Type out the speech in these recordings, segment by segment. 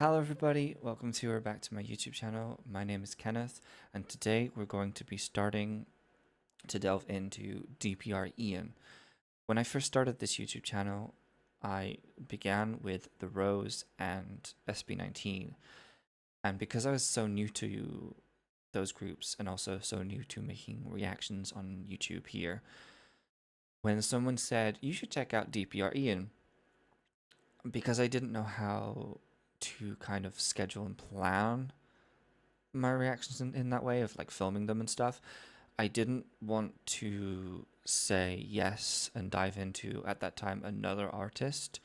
Hello everybody, welcome back to my YouTube channel. My name is Kenneth, and today we're going to be starting to delve into DPR IAN. When I first started this YouTube channel, I began with The Rose and SB19, and because I was so new to those groups and also so new to making reactions on YouTube here, when someone said, you should check out DPR IAN, because I didn't know how to kind of schedule and plan my reactions in that way of like filming them and stuff, I didn't want to say yes and dive into, at that time, another artist,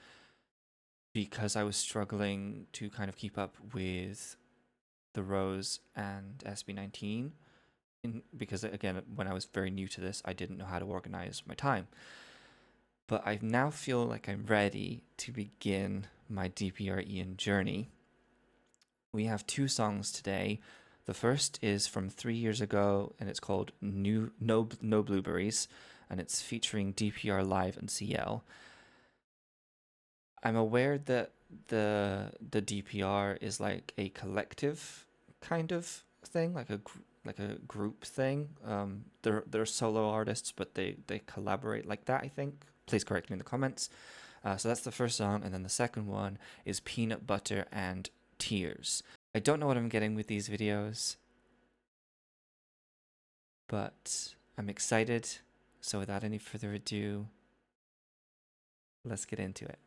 because I was struggling to kind of keep up with The Rose and SB19. Because again, when I was very new to this, I didn't know how to organize my time. But I now feel like I'm ready to begin my DPR IAN journey. We have two songs today. The first is from 3 years ago, and it's called No Blueberries, and it's featuring DPR Live and CL. I'm aware that the DPR is like a collective kind of thing, like a group thing. They're solo artists, but they collaborate like that, I think. Please correct me in the comments. So that's the first song, and then the second one is Peanut Butter and Tears. I don't know what I'm getting with these videos, but I'm excited. So without any further ado, let's get into it.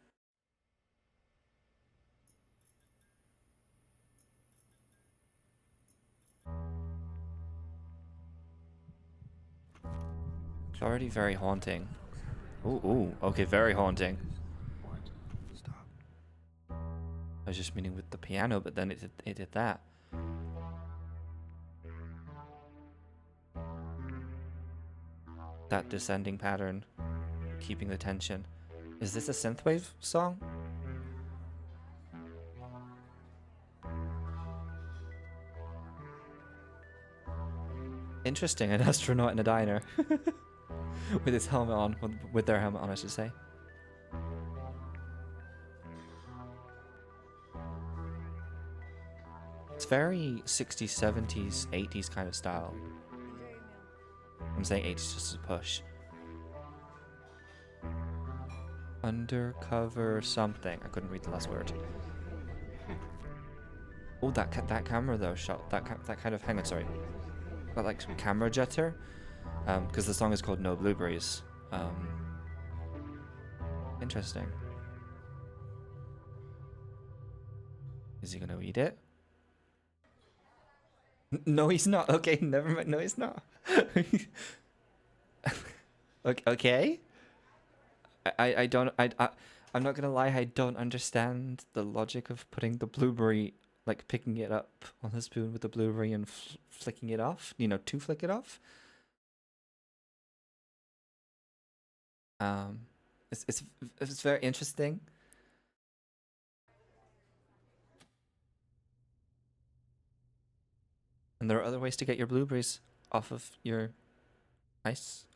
It's already very haunting. Ooh, okay, very haunting. Stop. I was just meaning with the piano, but then it did that. That descending pattern, keeping the tension. Is this a synthwave song? Interesting, an astronaut in a diner. With his helmet on, with their helmet on, I should say. It's very 60s, 70s, 80s kind of style. I'm saying 80s just as a push. Undercover something. I couldn't read the last word. Oh, that camera though shot that kind of, hang on, sorry. That like some camera jitter. Because the song is called No Blueberries. Interesting. Is he gonna eat it? No, he's not. Okay, never mind. No, he's not. Okay. I'm not gonna lie. I don't understand the logic of putting the blueberry, like picking it up on the spoon with the blueberry and flicking it off. You know, to flick it off. It's very interesting. And there are other ways to get your blueberries off of your ice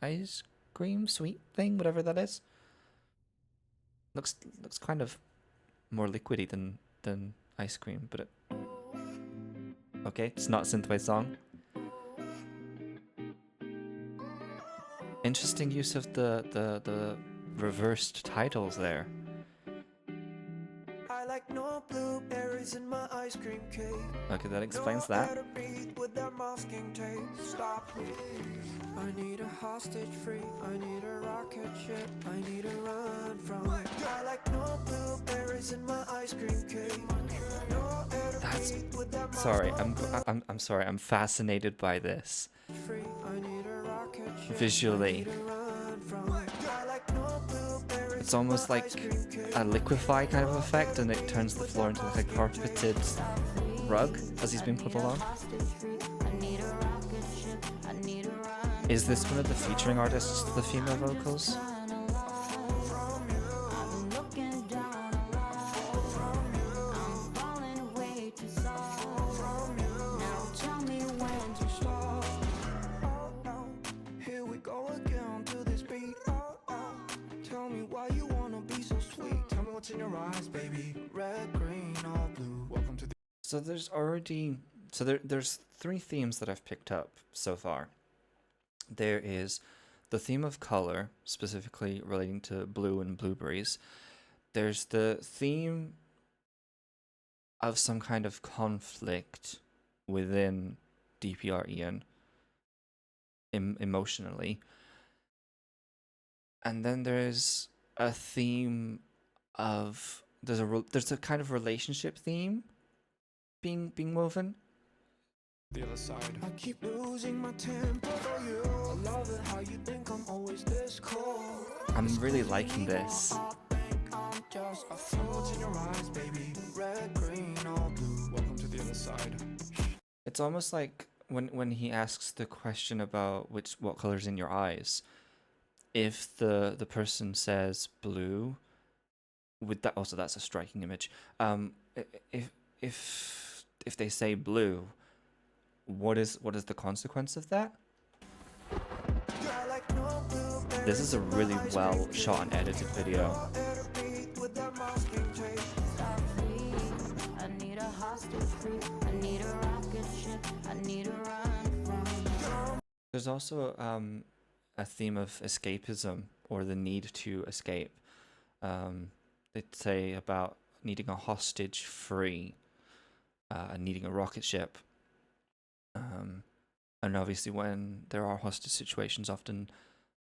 cream sweet thing, whatever that is. Looks kind of more liquidy than ice cream, but okay, it's not a synthwave song. Interesting use of the reversed titles there. I like no blueberries in my ice cream cake. Okay, that explains that. Stop. I need a hostage free. I need a rocket ship. I need to run from. I like no blueberries in my ice cream cake. No That's sorry. I'm sorry. I'm fascinated by this. Visually, it's almost like a liquefy kind of effect, and it turns the floor into like a carpeted rug as he's been put along. Is this one of the featuring artists, the female vocals? In your eyes, baby, red, green, or blue. Welcome So there's three themes that I've picked up so far. There is the theme of color, specifically relating to blue and blueberries. There's the theme of some kind of conflict within DPR IAN emotionally. And then there's a theme of there's a kind of relationship theme being woven. The other side. I keep losing my temper for you. I love it how you think I'm always this cold. I'm really liking this. I think I'm just a fool in your eyes, baby. Red, green, or blue. Welcome to the other side. It's almost like when he asks the question about what color's in your eyes, if the person says blue, with that also that's a striking image. If they say blue, what is the consequence of that? This is a really well shot and edited video. There's also a theme of escapism, or the need to escape. They'd say about needing a hostage free, and needing a rocket ship. And obviously when there are hostage situations, often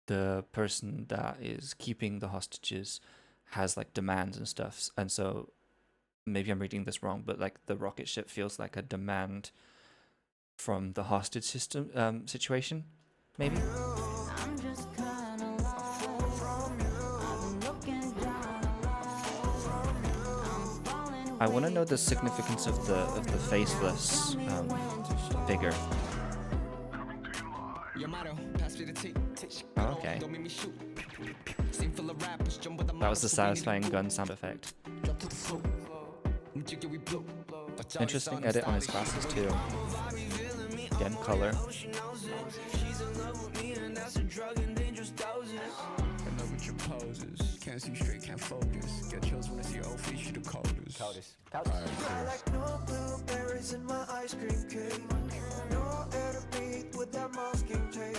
the person that is keeping the hostages has like demands and stuff. And so maybe I'm reading this wrong, but like the rocket ship feels like a demand from the hostage system situation, maybe. I want to know the significance of the faceless figure. Oh, okay. That was the satisfying gun sound effect. Interesting edit on his glasses too. Again, color. Can't see straight, can't focus. Get chills when I see old fish, the coldest. I like no blueberries in my ice cream cake. No air to breathe with that masking tape.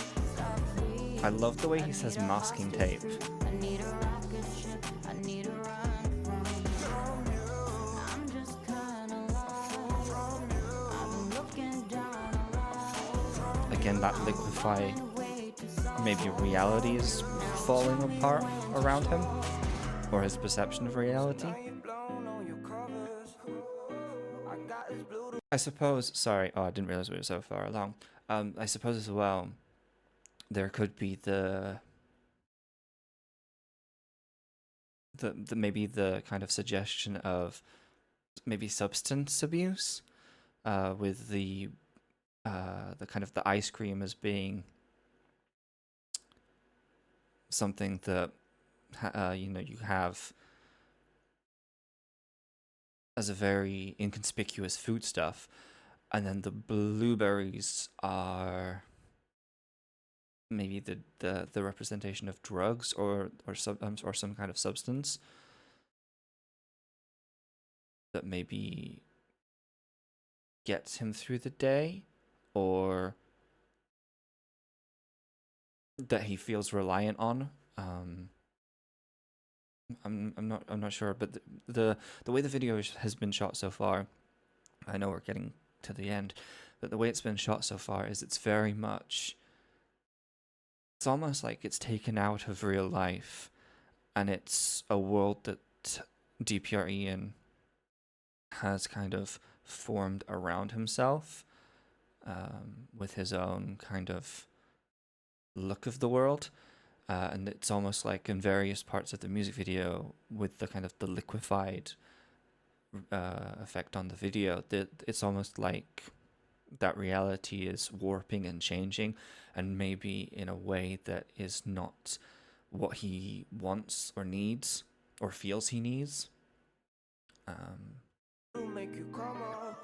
I love the way he says masking tape. I need a rocket ship, I need a run from you. I'm just kinda lost from you. I'm looking down. Again, that liquefy, maybe reality is falling apart around him, or his perception of reality. I suppose, sorry, oh, I didn't realize we were so far along. I suppose as well, there could be the maybe the kind of suggestion of maybe substance abuse, with the kind of the ice cream as being something that you have as a very inconspicuous foodstuff, and then the blueberries are maybe the representation of drugs or some kind of substance that maybe gets him through the day, or that he feels reliant on. I'm not sure, but the way the video has been shot so far, I know we're getting to the end, but the way it's been shot so far is it's very much, it's almost like it's taken out of real life, and it's a world that DPR IAN has kind of formed around himself, with his own kind of look of the world. And it's almost like in various parts of the music video, with the kind of the liquefied effect on the video, that it's almost like that reality is warping and changing, and maybe in a way that is not what he wants or needs or feels he needs. Make you come up.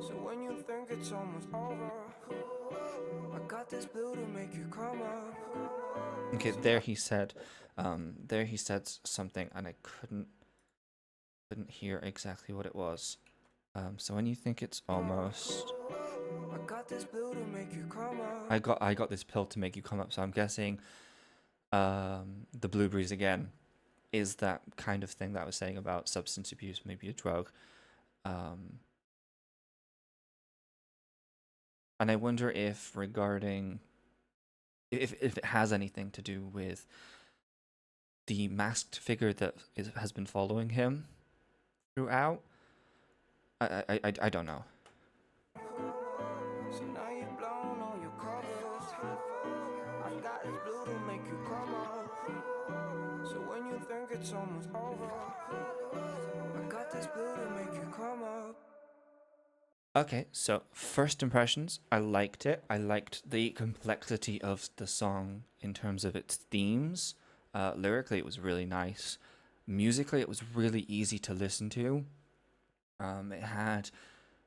So when you think it's almost over, I got this blue to make you come up. Okay, there he said something, and I couldn't hear exactly what it was. So when you think it's almost, I got this blue to make you come up. I got this pill to make you come up. So I'm guessing the blueberries again is that kind of thing that I was saying about substance abuse, maybe a drug. Um, and I wonder if regarding if it has anything to do with the masked figure that has been following him throughout. I don't know. So now you blown on your covers. I got this blue to make you come up. So when you think it's almost over, I got this blue to make you come up. Okay, so first impressions, I liked it. I liked the complexity of the song in terms of its themes. Lyrically, it was really nice. Musically, it was really easy to listen to. It had,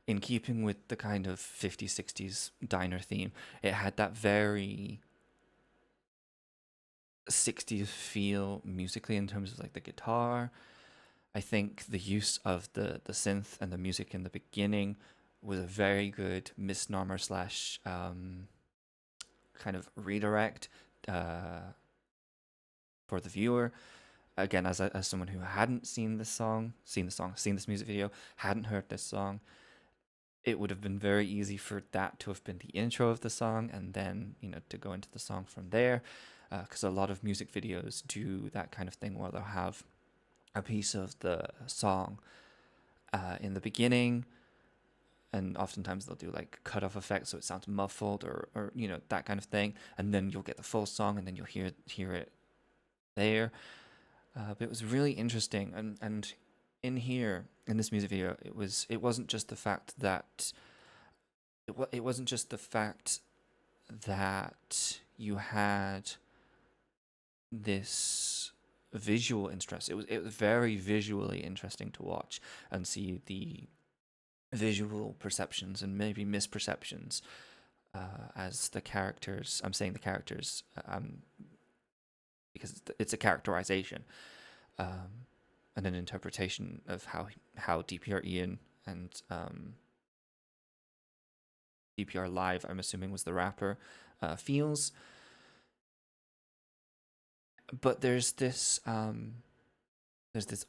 in keeping with the kind of 50s, 60s diner theme, it had that very 60s feel musically in terms of like the guitar. I think the use of the synth and the music in the beginning was a very good misnomer slash kind of redirect for the viewer. Again, as someone who hadn't seen this music video, hadn't heard this song, it would have been very easy for that to have been the intro of the song, and then to go into the song from there, because a lot of music videos do that kind of thing where they'll have a piece of the song in the beginning, and oftentimes they'll do like cut-off effects so it sounds muffled or that kind of thing, and then you'll get the full song and then you'll hear it there. But it was really interesting, and in here in this music video, it wasn't just the fact that it wasn't just the fact that you had this visual interest. It was very visually interesting to watch and see the visual perceptions and maybe misperceptions as the characters. I'm saying the characters because it's a characterization and an interpretation of how DPR IAN and DPR Live, I'm assuming was the rapper, feels. But there's this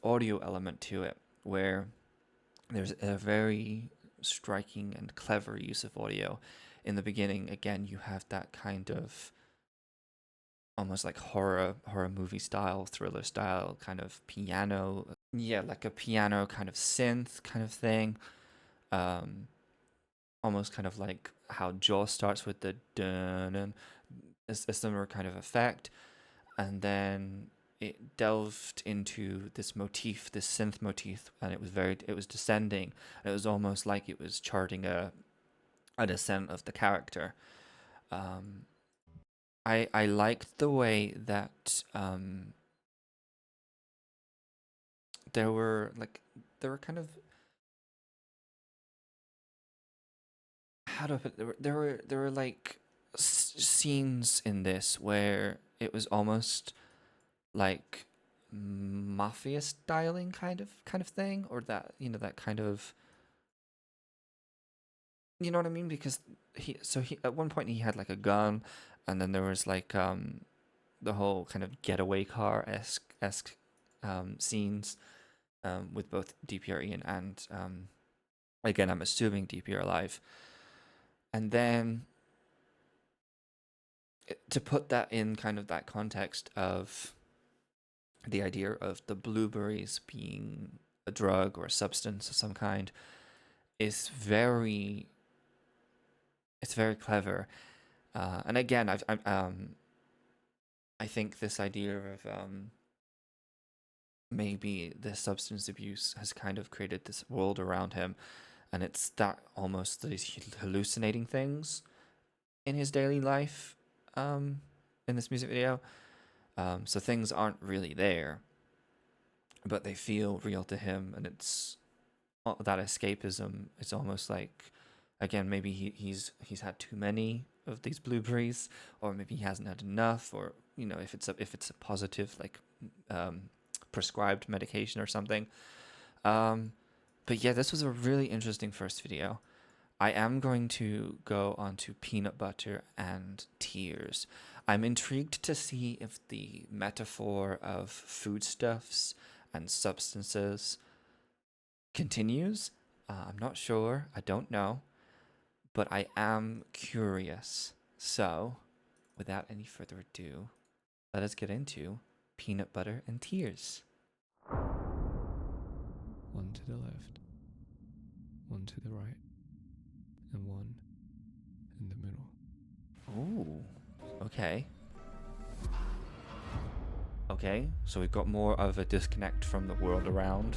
audio element to it where there's a very striking and clever use of audio. In the beginning, again, you have that kind of almost like horror movie style, thriller style kind of piano. Yeah, like a piano kind of synth kind of thing. Almost kind of like how Jaws starts with the dun, a similar kind of effect. And then it delved into this motif, this synth motif, and it was descending. And it was almost like it was charting a descent of the character. I liked the way that there were kind of, how do I put it? There were like scenes in this where it was almost like mafia styling kind of thing, or that that kind of, you know what I mean, because he at one point he had like a gun, and then there was like the whole kind of getaway car esque scenes with both DPR IAN and again, I'm assuming DPR Live. And then to put that in kind of that context of the idea of the blueberries being a drug or a substance of some kind is it's very clever. And again, I think this idea of maybe the substance abuse has kind of created this world around him, and it's that almost that he's hallucinating things in his daily life in this music video. So things aren't really there, but they feel real to him, and it's that escapism. It's almost like, again, maybe he's had too many of these blueberries, or maybe he hasn't had enough, or if it's a positive like prescribed medication or something. But yeah, this was a really interesting first video. I am going to go on to peanut butter and tears. I'm intrigued to see if the metaphor of foodstuffs and substances continues. I'm not sure. I don't know. But I am curious. So, without any further ado, let us get into peanut butter and tears. One to the left, one to the right, and one in the middle. Ooh, okay. Okay, so we've got more of a disconnect from the world around.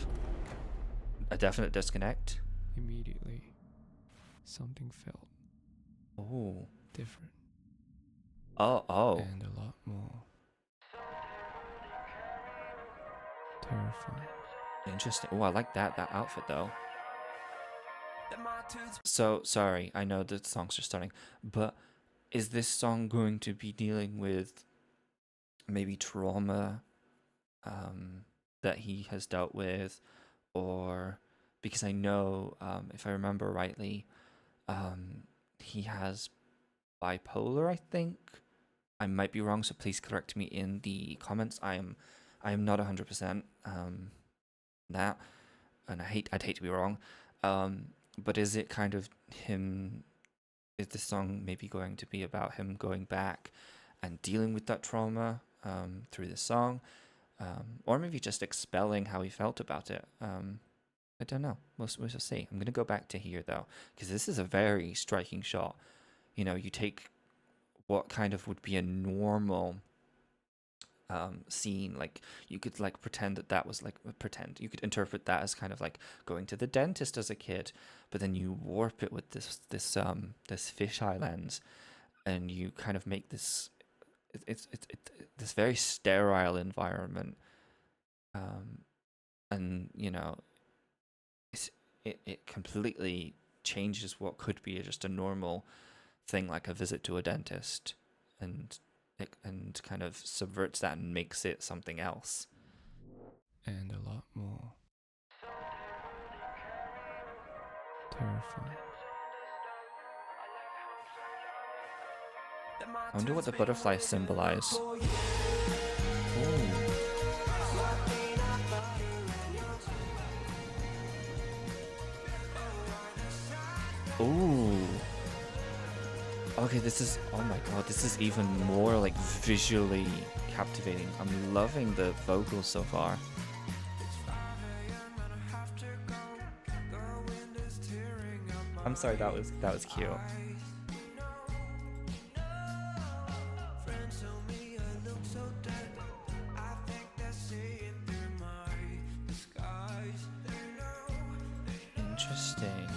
A definite disconnect. Immediately, something felt Oh. different Oh. and a lot more terrifying. Interesting. Oh, I like that outfit though. So, sorry, I know the songs are starting, but is this song going to be dealing with maybe trauma that he has dealt with, or because I know, if I remember rightly, he has bipolar, I think. I might be wrong, so please correct me in the comments. I am not 100% that, and I'd hate to be wrong. But is it kind of him? Is this song maybe going to be about him going back and dealing with that trauma through the song, or maybe just expelling how he felt about it? I don't know. We'll see. I'm gonna go back to here though, because this is a very striking shot. You know, you take what kind of would be a normal scene, like you could like pretend that was like you could interpret that as kind of like going to the dentist as a kid, but then you warp it with this fisheye lens, and you kind of make this this very sterile environment, and you know it completely changes what could be just a normal thing like a visit to a dentist, and and kind of subverts that and makes it something else. And a lot more terrifying. I wonder what the butterflies symbolize. Ooh. Ooh. Okay, this is, oh my god, this is even more like visually captivating. I'm loving the vocals so far. I'm sorry, that was cute. Interesting.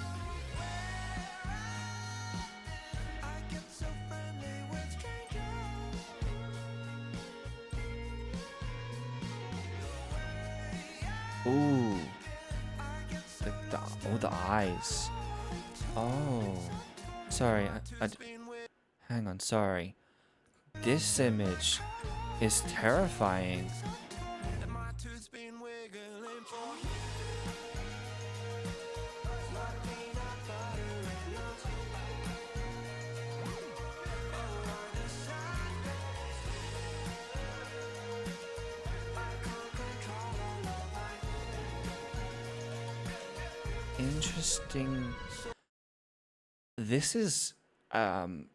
Ooh. The eyes. Oh. Sorry, hang on, sorry. This image is terrifying. Interesting. This is and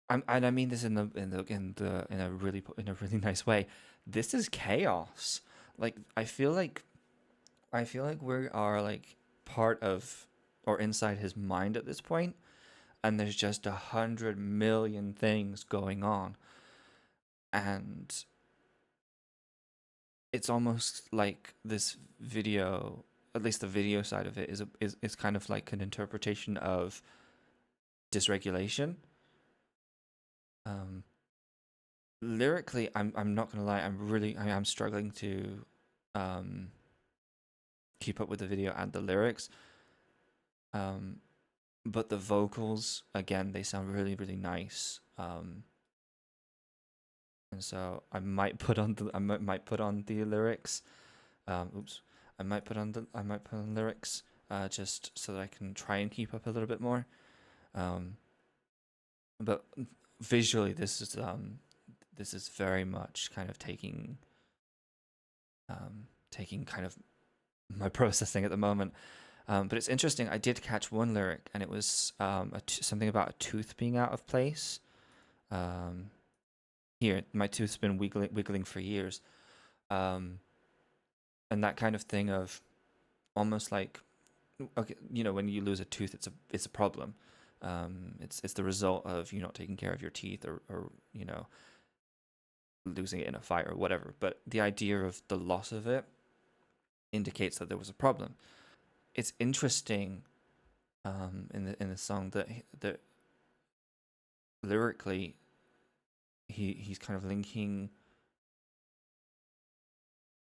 I mean this in a really nice way. This is chaos. Like I feel like we are like part of or inside his mind at this point, and there's just 100 million things going on, and it's almost like this video, at least the video side of it, is kind of like an interpretation of dysregulation. Lyrically, I'm not gonna lie, I'm struggling to keep up with the video and the lyrics. But the vocals, again, they sound really, really nice. And so I might put on the lyrics. Oops. I might put on lyrics just so that I can try and keep up a little bit more. Um, but visually, this is very much kind of taking kind of my processing at the moment. But it's interesting. I did catch one lyric, and it was something about a tooth being out of place. Um, Here, my tooth's been wiggling for years, um, and that kind of thing of almost like, okay, when you lose a tooth, it's a problem. It's the result of you not taking care of your teeth, or losing it in a fire or whatever. But the idea of the loss of it indicates that there was a problem. It's interesting in the song that lyrically he's kind of linking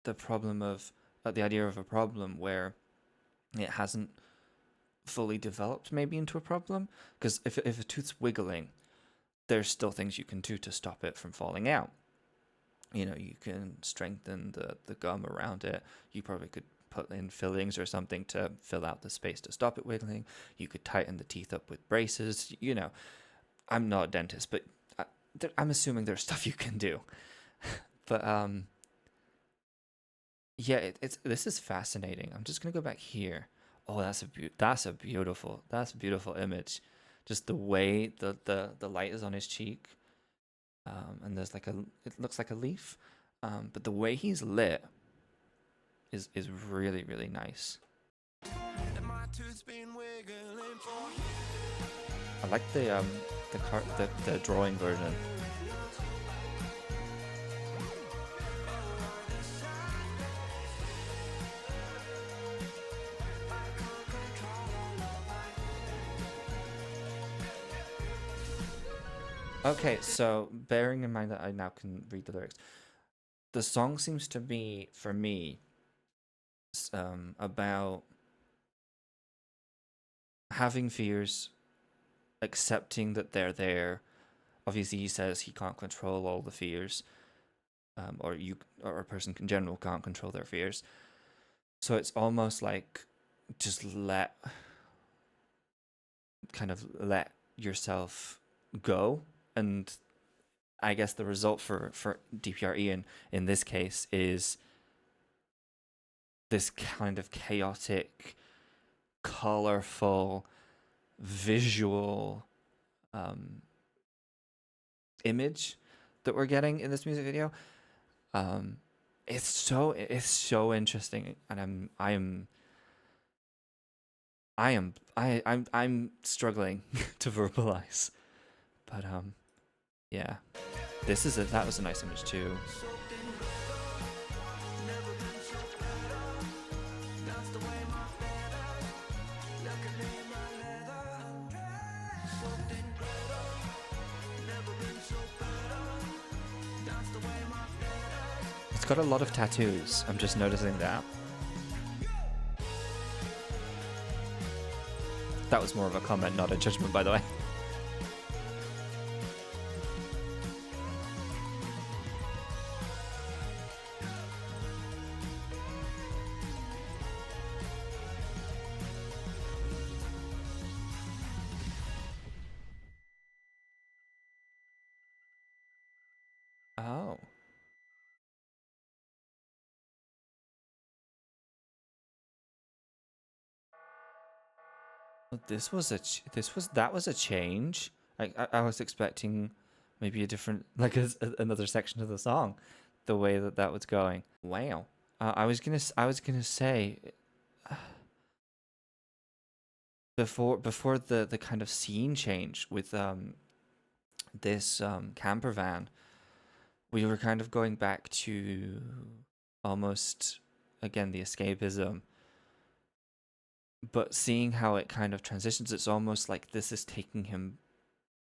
the problem of the idea of a problem where it hasn't fully developed maybe into a problem, because if a tooth's wiggling, there's still things you can do to stop it from falling out. You can strengthen the gum around it. You probably could put in fillings or something to fill out the space to stop it wiggling. You could tighten the teeth up with braces. I'm not a dentist, but I'm assuming there's stuff you can do. But yeah, this is fascinating. I'm just gonna go back here. Oh, that's a beautiful image. Just the way the light is on his cheek, and there's it looks like a leaf, but the way he's lit is really really nice. I like the drawing version. Okay, so bearing in mind that I now can read the lyrics, the song seems to be, for me, about having fears, accepting that they're there. Obviously, he says he can't control all the fears, or a person in general can't control their fears. So it's almost like just let yourself go. And I guess the result for DPR IAN in this case is this kind of chaotic, colorful, visual image that we're getting in this music video. It's so interesting, and I'm struggling to verbalize, but yeah, that was a nice image too. It's got a lot of tattoos. I'm just noticing that. That was more of a comment, not a judgment, by the way. Oh. That was a change. I was expecting maybe a different, like another section of the song, the way that was going. Wow. I was gonna say, before the kind of scene change with this camper van, we were kind of going back to almost, again, the escapism, but seeing how it kind of transitions, it's almost like this is taking him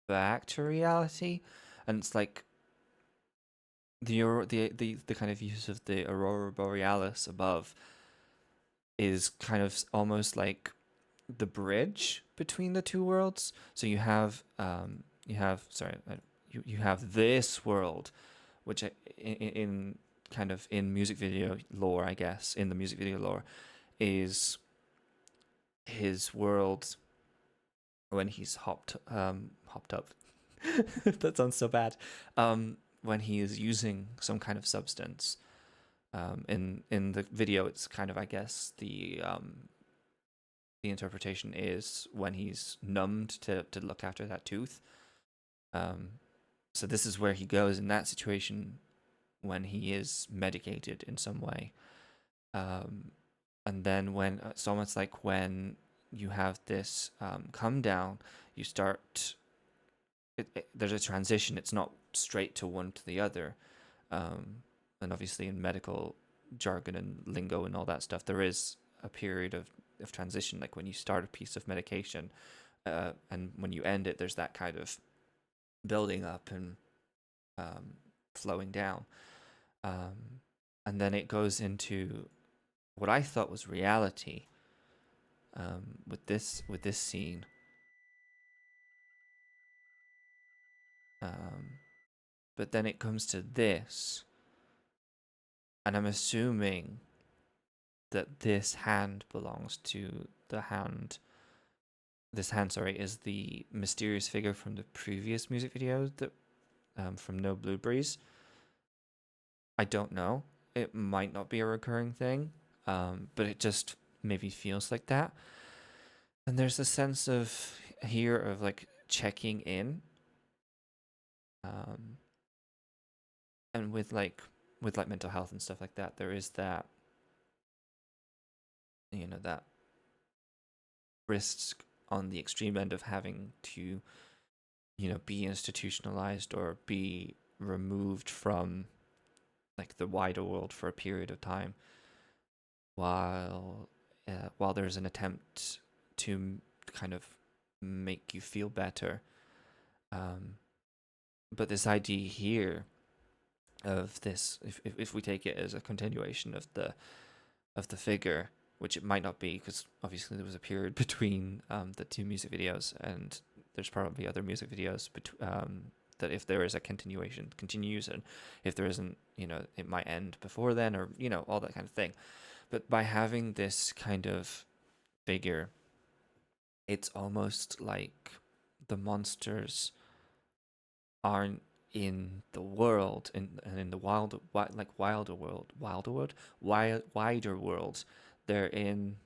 back to reality, and it's like the kind of use of the aurora borealis above is kind of almost like the bridge between the two worlds. So you have this world, which in kind of in music video lore, I guess, in the music video lore, is his world when he's hopped up. That sounds so bad. When he is using some kind of substance. In the video, it's kind of, I guess, the interpretation is when he's numbed to look after that tooth. So this is where he goes in that situation when he is medicated in some way. And then when it's almost like when you have this come down, you start. There's a transition. It's not straight to one to the other. And obviously in medical jargon and lingo and all that stuff, there is a period of transition, like when you start a piece of medication and when you end it, there's that kind of building up and flowing down. And then it goes into what I thought was reality with this scene. But then it comes to this, and I'm assuming that this hand belongs to the hand. This hand, sorry, is the mysterious figure from the previous music video that from No Blueberries. I don't know. It might not be a recurring thing, but it just maybe feels like that. And there's a sense of here of like checking in, and with like mental health and stuff like that, there is that, that risk on the extreme end of having to, be institutionalized or be removed from like the wider world for a period of time while there's an attempt to kind of make you feel better. But this idea here of this, if we take it as a continuation of the figure, which it might not be, because obviously there was a period between the two music videos, and there's probably other music videos that if there is a continuation, continues, and if there isn't, it might end before then, or all that kind of thing. But by having this kind of figure, it's almost like the monsters aren't in the world, and in the wider world, they're in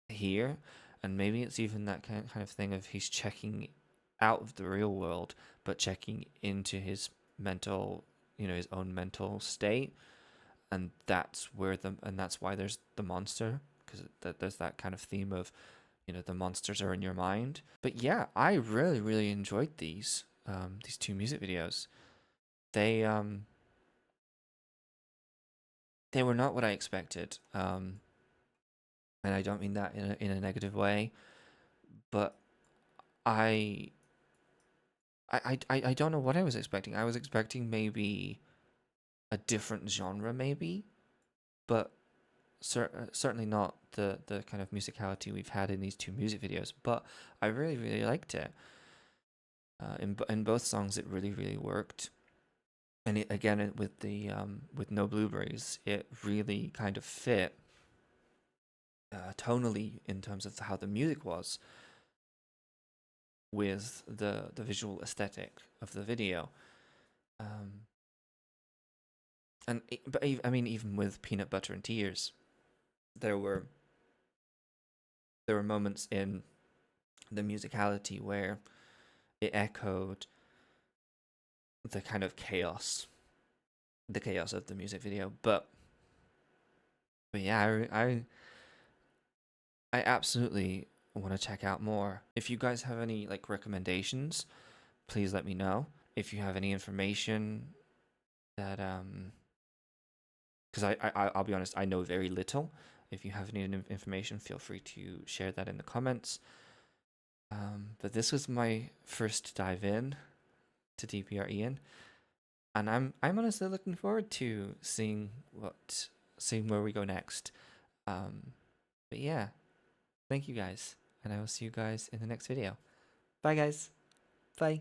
here. And maybe it's even that kind of thing of he's checking out of the real world but checking into his mental, his own mental state, and that's why there's the monster, because there's that kind of theme of, the monsters are in your mind. But yeah, I really, really enjoyed these two music videos. They were not what I expected, and I don't mean that in a negative way, but I don't know what I was expecting. I was expecting maybe a different genre, maybe, but certainly not the kind of musicality we've had in these two music videos. But I really, really liked it. In both songs, it really, really worked. And again, with No Blueberries, it really kind of fit tonally in terms of how the music was with the visual aesthetic of the video. But I mean, even with Peanut Butter and Tears, there were moments in the musicality where it echoed the kind of chaos of the music video. But yeah, I absolutely want to check out more. If you guys have any like recommendations, please let me know. If you have any information that because I'll be honest, I know very little. If you have any information, feel free to share that in the comments. But this was my first dive in to DPR IAN, and I'm honestly looking forward to seeing where we go next. But yeah, thank you guys, and I will see you guys in the next video. Bye guys. Bye.